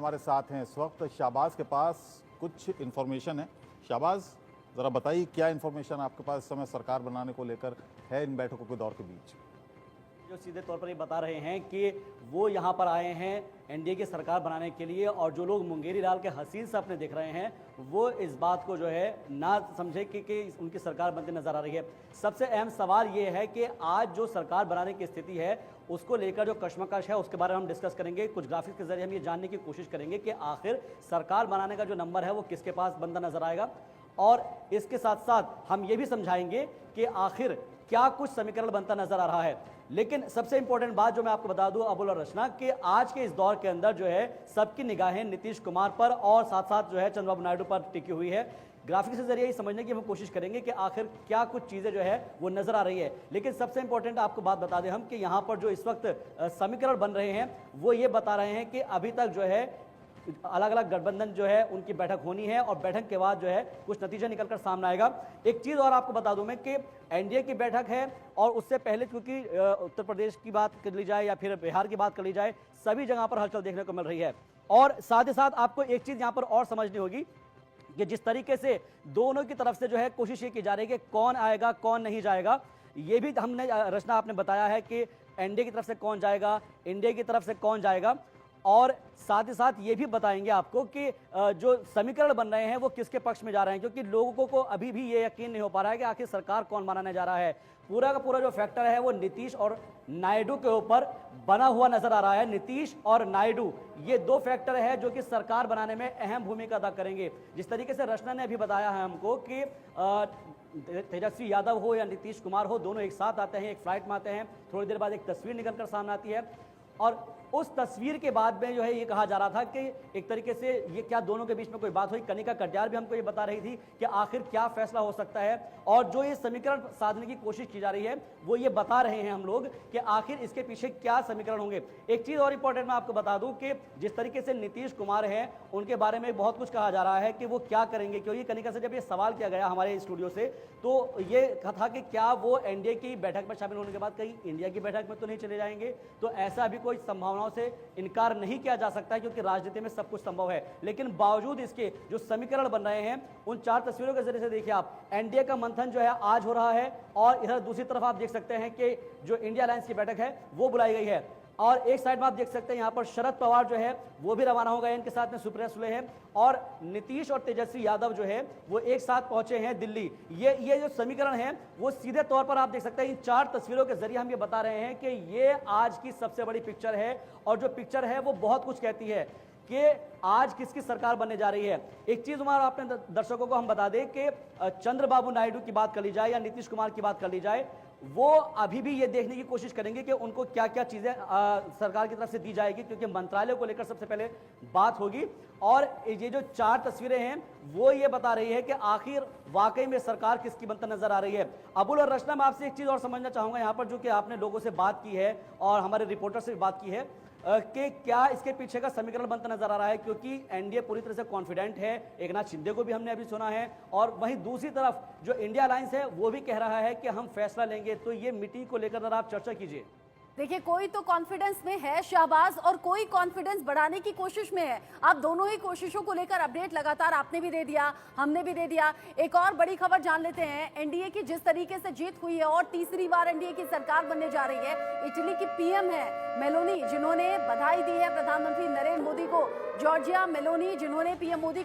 हमारे साथ हैं इस वक्त। शाहबाज के पास कुछ इन्फॉर्मेशन है। शाहबाज, ज़रा बताइए क्या इन्फॉर्मेशन आपके पास इस समय सरकार बनाने को लेकर है इन बैठकों के दौर के बीच? जो सीधे तौर पर ये बता रहे हैं कि वो यहाँ पर आए हैं एनडीए की सरकार बनाने के लिए, और जो लोग मुंगेरी लाल के हसीन सपने देख रहे हैं वो इस बात को जो है ना समझे कि उनकी सरकार बनती नजर आ रही है। सबसे अहम सवाल ये है कि आज जो सरकार बनाने की स्थिति है उसको लेकर जो कश्मकश है उसके बारे में हम डिस्कस करेंगे। कुछ ग्राफिक्स के जरिए हम ये जानने की कोशिश करेंगे कि आखिर सरकार बनाने का जो नंबर है वो किसके पास बनता नजर आएगा, और इसके साथ साथ हम ये भी समझाएंगे कि आखिर क्या कुछ समीकरण बनता नजर आ रहा है। लेकिन सबसे इंपॉर्टेंट बात जो मैं आपको बता दूं अबुल और रचना, कि आज के इस दौर के अंदर जो है सबकी निगाहें नीतीश कुमार पर और साथ साथ जो है चंद्रबाबू नायडू पर टिकी हुई है। ग्राफिक्स के जरिए समझने की हम कोशिश करेंगे कि आखिर क्या कुछ चीजें जो है वो नजर आ रही है। लेकिन सबसे इंपॉर्टेंट आपको बात बता दें हम कि यहाँ पर जो इस वक्त समीकरण बन रहे हैं वो ये बता रहे हैं कि अभी तक जो है अलग अलग गठबंधन जो है उनकी बैठक होनी है, और बैठक के बाद जो है कुछ नतीजा निकलकर सामने आएगा। एक चीज और आपको बता दूं मैं कि एनडीए की बैठक है, और उससे पहले क्योंकि उत्तर प्रदेश की बात कर ली जाए या फिर बिहार की बात कर ली जाए, सभी जगह पर हलचल देखने को मिल रही है। और साथ ही साथ आपको एक चीज यहां पर और समझनी होगी कि जिस तरीके से दोनों की तरफ से जो है कोशिश ये की जा रही है कि कौन आएगा कौन नहीं जाएगा, ये भी हमने रचना आपने बताया है कि एनडीए की तरफ से कौन जाएगा, इंडिया की तरफ से कौन जाएगा, और साथ ही साथ ये भी बताएंगे आपको कि जो समीकरण बन रहे हैं वो किसके पक्ष में जा रहे हैं, क्योंकि लोगों को अभी भी ये यकीन नहीं हो पा रहा है कि आखिर सरकार कौन बनाने जा रहा है। पूरा का पूरा जो फैक्टर है वो नीतीश और नायडू के ऊपर बना हुआ नजर आ रहा है। नीतीश और नायडू ये दो फैक्टर है जो कि सरकार बनाने में अहम भूमिका अदा करेंगे। जिस तरीके से रचना ने अभी बताया है हमको कि तेजस्वी यादव हो या नीतीश कुमार हो, दोनों एक साथ आते हैं, एक फ्लाइट में आते हैं, थोड़ी देर बाद एक तस्वीर निकलकर सामने आती है, और उस तस्वीर के बाद में जो है ये कहा जा रहा था कि एक तरीके से ये क्या दोनों के बीच में कोई बात हुई। कनिका कटियार भी हमको ये बता रही थी कि आखिर क्या फैसला हो सकता है, और जो ये समीकरण साधने की कोशिश की जा रही है वो ये बता रहे हैं हम लोग कि आखिर इसके पीछे क्या समीकरण होंगे। एक चीज और इंपॉर्टेंट मैं आपको बता दूं कि जिस तरीके से नीतीश कुमार हैं उनके बारे में बहुत कुछ कहा जा रहा है कि वो क्या करेंगे, क्योंकि कनिका से जब ये सवाल किया गया हमारे स्टूडियो से तो ये कहा था कि क्या वो एनडीए की बैठक में शामिल होने के बाद कहीं इंडिया की बैठक में तो नहीं चले जाएंगे। तो ऐसा भी कोई संभावनाओं से इनकार नहीं किया जा सकता है, क्योंकि राजनीति में सब कुछ संभव है। लेकिन बावजूद इसके जो समीकरण बन रहे हैं उन चार तस्वीरों के जरिए से देखिए आप, एनडीए का मंथन जो है आज हो रहा है, और इधर दूसरी तरफ आप देख सकते हैं कि जो इंडिया अलायंस की बैठक है वो बुलाई गई है, और एक साइड में आप देख सकते हैं यहाँ पर शरद पवार जो है वो भी रवाना हो गए, इनके साथ में सुप्रिया सुले है, और नीतीश और तेजस्वी यादव जो है वो एक साथ पहुंचे हैं दिल्ली। ये जो समीकरण है वो सीधे तौर पर आप देख सकते हैं इन चार तस्वीरों के जरिए हम ये बता रहे हैं कि ये आज की सबसे बड़ी पिक्चर है, और जो पिक्चर है वो बहुत कुछ कहती है कि आज किसकी सरकार बनने जा रही है। एक चीज हमारा अपने दर्शकों को हम बता दें कि चंद्रबाबू नायडू की बात कर ली जाए या नीतीश कुमार की बात कर ली जाए, वो अभी भी ये देखने की कोशिश करेंगे कि उनको क्या क्या चीजें सरकार की तरफ से दी जाएगी, क्योंकि मंत्रालय को लेकर सबसे पहले बात होगी। और ये जो चार तस्वीरें हैं वो ये बता रही है कि आखिर वाकई में सरकार किसकी बनता नजर आ रही है। अबुल और रचना, मैं आपसे एक चीज और समझना चाहूंगा यहाँ पर, जो कि आपने लोगों से बात की है और हमारे रिपोर्टर से भी बात की है, कि क्या इसके पीछे का समीकरण बनता नजर आ रहा है, क्योंकि एनडीए पूरी तरह से कॉन्फिडेंट है। एकनाथ शिंदे को भी हमने अभी सुना है, और वहीं दूसरी तरफ जो इंडिया अलायंस है वो भी कह रहा है कि हम फैसला लेंगे। तो ये मीटिंग को लेकर जरा आप चर्चा कीजिए। देखिए, कोई तो कॉन्फिडेंस में है शाहबाज, और कोई कॉन्फिडेंस बढ़ाने की कोशिश में है। आप दोनों ही कोशिशों को लेकर अपडेट लगातार आपने भी दे दिया, हमने भी दे दिया। एक और बड़ी खबर जान लेते हैं। एनडीए की जिस तरीके से जीत हुई है और तीसरी बार एनडीए की सरकार बनने जा रही है, इटली की पीएम है मेलोनी, जिन्होंने बधाई दी है प्रधानमंत्री नरेंद्र मोदी को। जॉर्जिया मेलोनी, जिन्होंने पीएम मोदी